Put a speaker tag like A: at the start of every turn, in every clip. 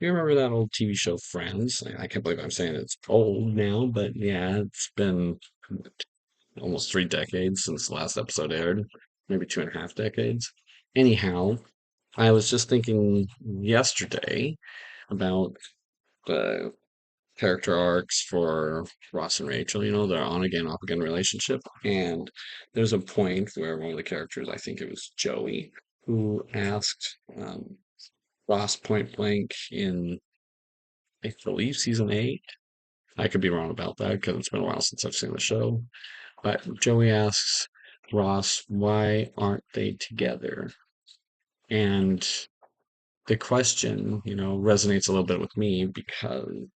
A: you remember that old TV show Friends? I can't believe I'm saying it's old now, but yeah, it's been almost 3 decades since the last episode aired, maybe 2.5 decades. Anyhow, I was just thinking yesterday about the character arcs for Ross and Rachel, their on again, off again relationship. And there's a point where one of the characters, I think it was Joey, who asked Ross point blank in, I believe, season 8. I could be wrong about that because it's been a while since I've seen the show. But Joey asks Ross, why aren't they together? And the question, resonates a little bit with me because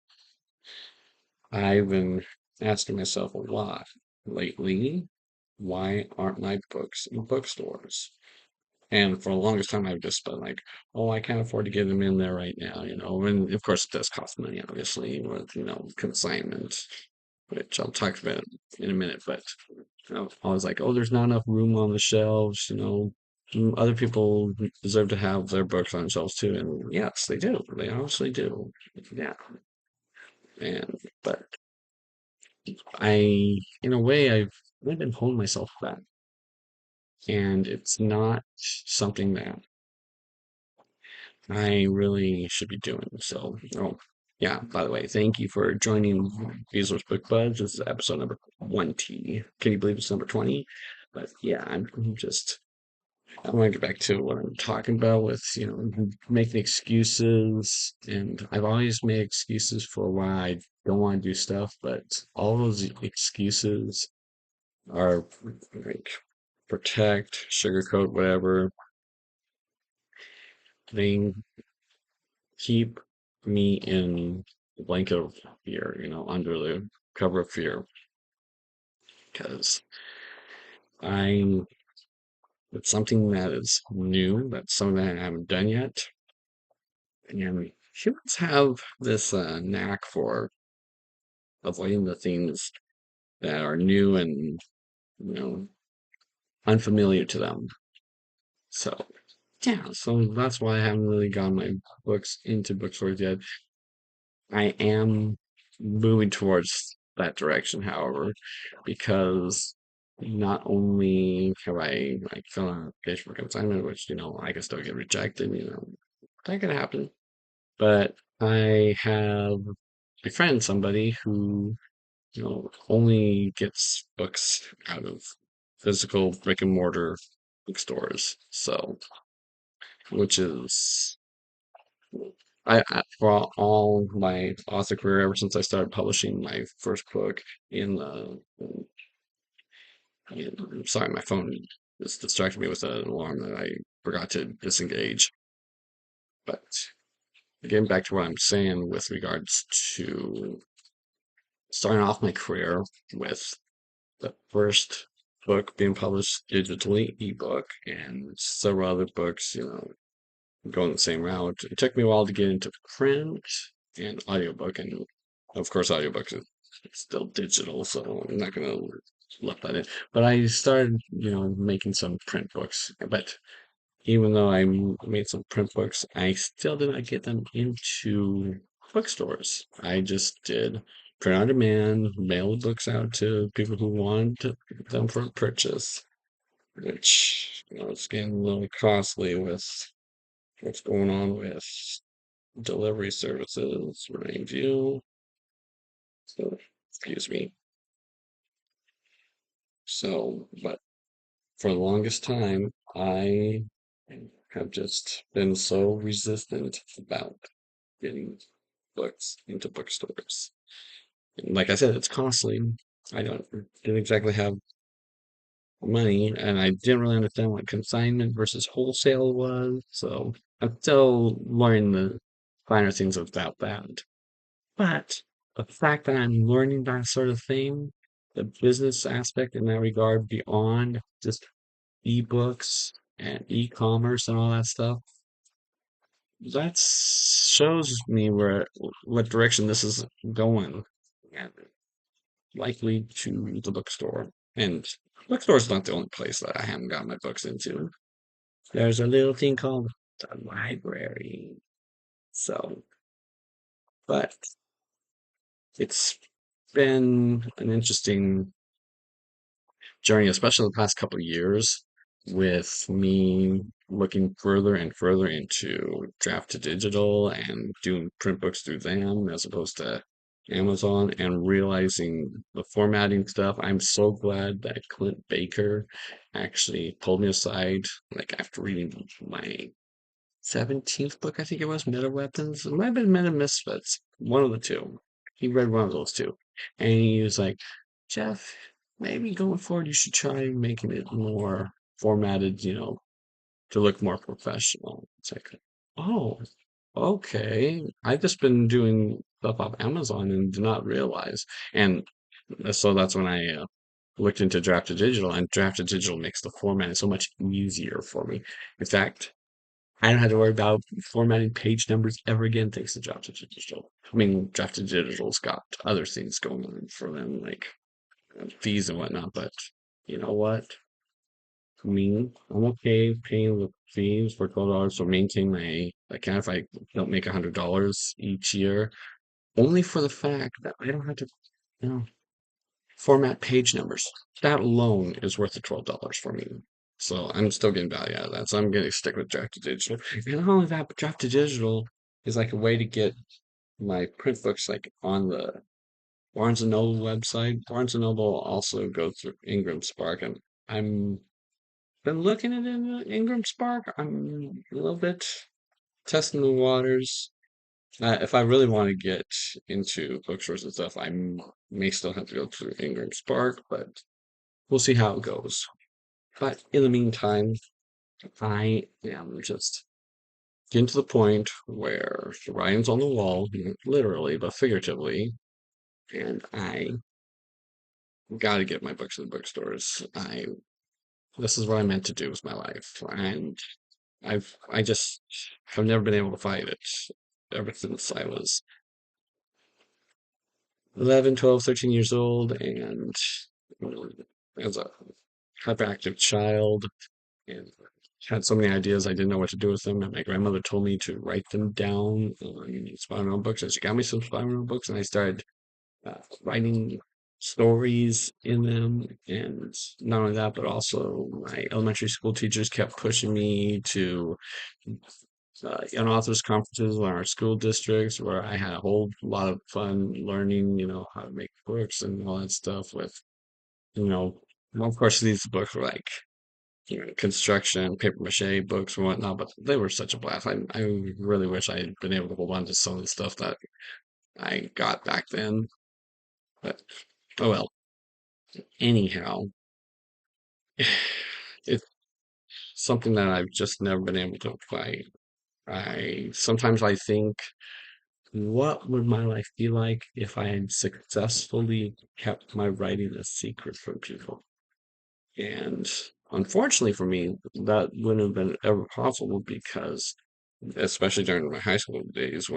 A: I've been asking myself a lot lately, why aren't my books in bookstores? And for the longest time, I've just been like, oh, I can't afford to get them in there right now. And of course, it does cost money, obviously, with, consignment, which I'll talk about in a minute. But I was like, oh, there's not enough room on the shelves. Other people deserve to have their books on shelves too. And yes, they do. They obviously do. Yeah. But in a way, I've been holding myself back. And it's not something that I really should be doing. So, oh, yeah, by the way, thank you for joining Beesler's Book Buds. This is episode number 20. Can you believe it's number 20? But yeah, I want to get back to what I'm talking about with, making excuses. And I've always made excuses for why I don't want to do stuff, but all those excuses are like protect, sugarcoat, whatever. They keep me in the blanket of fear, under the cover of fear, because I it's something that is new, that's something that I haven't done yet, and humans have this knack for avoiding the things that are new and you know unfamiliar to them. So yeah, so that's why I haven't really gotten my books into bookstores yet. I am moving towards that direction, however, because not only have I like filled out an application for consignment, which I can still get rejected, that could happen. But I have befriended somebody who only gets books out of physical brick and mortar bookstores. So, which is for all my author career, ever since I started publishing my first book in the, sorry, my phone just distracted me with an alarm that I forgot to disengage. But getting back to what I'm saying with regards to starting off my career with the first book being published digitally, ebook, and several other books, going the same route. It took me a while to get into print and audiobook, and of course, audiobooks is still digital, so I'm not gonna let that in. But I started, making some print books. But even though made some print books, I still did not get them into bookstores. I just did print on demand, mail the books out to people who wanted them for purchase, which it's getting a little costly with what's going on with delivery services, review. So, excuse me. So, but for the longest time, I have just been so resistant about getting books into bookstores. And like I said, it's costly. I didn't exactly have money, and I didn't really understand what consignment versus wholesale was. So I'm still learning the finer things about that. But the fact that I'm learning that sort of thing, the business aspect in that regard, beyond just ebooks and e-commerce and all that stuff, that shows me what direction this is going, and likely to the bookstore. And bookstore's not the only place that I haven't got my books into. There's a little thing called the library. So But it's been an interesting journey, especially the past couple of years, with me looking further and further into draft to digital and doing print books through them as opposed to Amazon and realizing the formatting stuff. I'm so glad that Clint Baker actually pulled me aside, like after reading my 17th book, I think it was, Meta Weapons. It might have been Meta Misfits, one of the two. He read one of those two. And he was like, Jeff, maybe going forward, you should try making it more formatted, to look more professional. It's like, oh, okay. I've just been doing stuff off Amazon and did not realize. And so that's when I looked into Draft to Digital, and Draft to Digital makes the formatting so much easier for me. In fact, I don't have to worry about formatting page numbers ever again thanks to Draft to Digital. I mean, Draft to Digital's got other things going on for them, like fees and whatnot, but you know what? I mean, I'm okay paying the fees for $12 to maintain my account if I don't make $100 each year, only for the fact that I don't have to, you know, format page numbers. That alone is worth the $12 for me. So I'm still getting value out of that. So I'm going to stick with Draft to Digital. And not only that, but Draft to Digital is like a way to get my print books like on the Barnes and Noble website. Barnes and Noble also goes through Ingram Spark, and I'm been looking at Ingram Spark. I'm a little bit testing the waters. If I really want to get into bookstores and stuff, may still have to go through Ingram Spark, but we'll see how it goes. But in the meantime, I am just getting to the point where the writing's on the wall, literally, but figuratively, and I got to get my books in the bookstores. This is what I meant to do with my life, and I just have never been able to fight it ever since I was 11, 12, 13 years old, and you know, as a hyperactive child, and had so many ideas I didn't know what to do with them. And my grandmother told me to write them down on spiral books. And she got me some spiral books, and I started writing stories in them. And not only that, but also my elementary school teachers kept pushing me to young authors conferences in our school districts where I had a whole lot of fun learning, how to make books and all that stuff with, you know, well, of course, these books were like construction, paper mache books and whatnot, but they were such a blast. I really wish I had been able to hold on to some of the stuff that I got back then. But oh well. Anyhow, it's something that I've just never been able to apply. I think, what would my life be like if I had successfully kept my writing a secret from people? And unfortunately for me, that wouldn't have been ever possible because, especially during my high school days,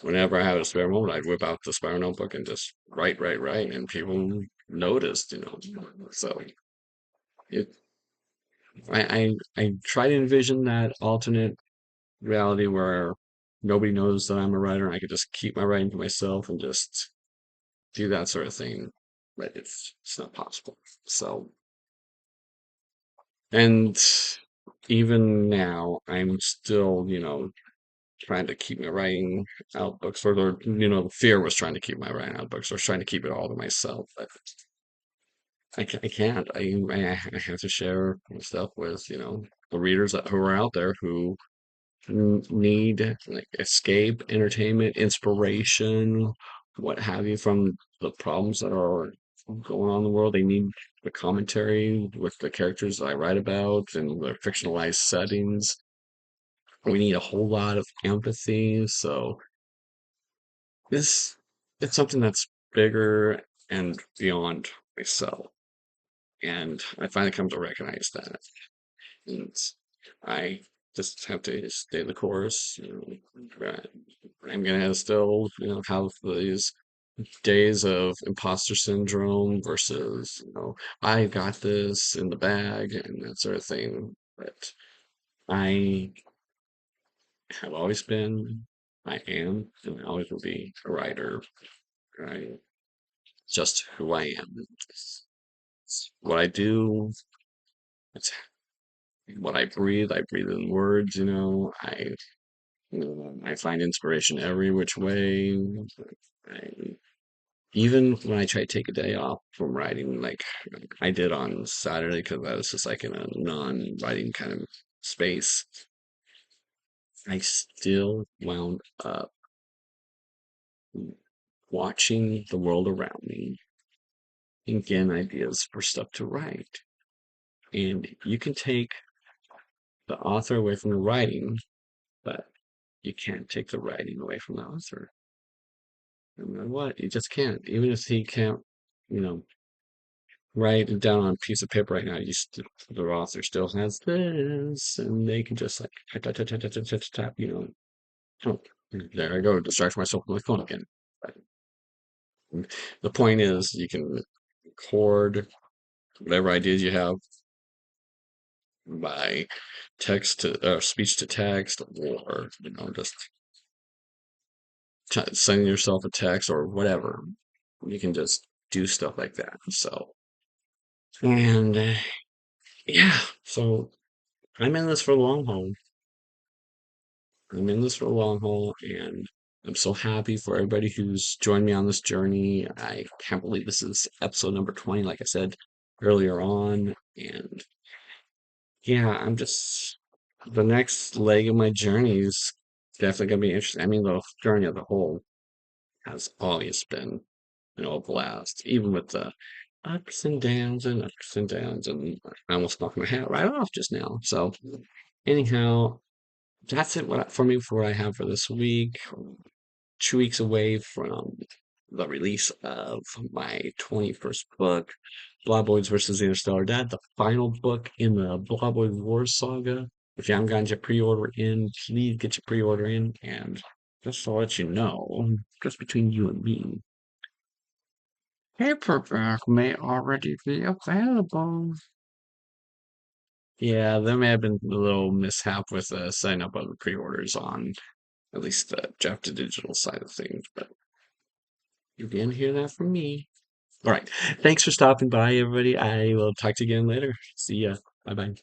A: whenever I had a spare moment, I'd whip out the spiral notebook and just write, write, write, and people noticed. So it, I try to envision that alternate reality where nobody knows that I'm a writer and I could just keep my writing to myself and just do that sort of thing, but it's not possible. So, and even now, I'm still, trying to keep my writing out books, or the fear was trying to keep my writing out books, or trying to keep it all to myself. But I can't. I have to share stuff with, the readers who are out there who need like escape, entertainment, inspiration, what have you, from the problems that are going on in the world. They need the commentary with the characters that I write about and their fictionalized settings. We need a whole lot of empathy. So this it's something that's bigger and beyond myself. And I finally come to recognize that. And I just have to stay the course. I'm gonna still, have these days of imposter syndrome versus, I got this in the bag and that sort of thing. But I have always been I am and I always will be a writer. I just who I am. It's what I do. It's what I breathe. I breathe in words. I find inspiration every which way. I, even when I try to take a day off from writing, like I did on Saturday, because I was just like in a non-writing kind of space, I still wound up watching the world around me and getting ideas for stuff to write. And you can take the author away from the writing, but you can't take the writing away from the author. No matter what, you just can't. Even if he can't, you know, write it down on a piece of paper right now, the author still has this, and they can just like tap, tap, tap, tap, tap, tap, tap, tap, oh, there I go, distract myself with my phone again. But the point is, you can record whatever ideas you have by text to speech to text, or just sending yourself a text or whatever. You can just do stuff like that. So, and yeah, so I'm in this for the long haul. I'm in this for the long haul, and I'm so happy for everybody who's joined me on this journey. I can't believe this is episode number 20, like I said earlier on. And yeah, the next leg of my journey is definitely going to be interesting. I mean, the journey of the whole has always been, a blast, even with the ups and downs and ups and downs. And I almost knocked my hat right off just now. So, anyhow, that's it for me for what I have for this week. 2 weeks away from the release of my 21st book, Blah Boys versus the Interstellar Dad, the final book in the Blah Boys War saga. If you haven't gotten your pre-order in, please get your pre-order in. And just to let you know, just between you and me, paperback may already be available. Yeah, there may have been a little mishap with setting up other pre-orders on at least the draft to digital side of things, but you didn't hear that from me. All right. Thanks for stopping by, everybody. I will talk to you again later. See ya. Bye bye.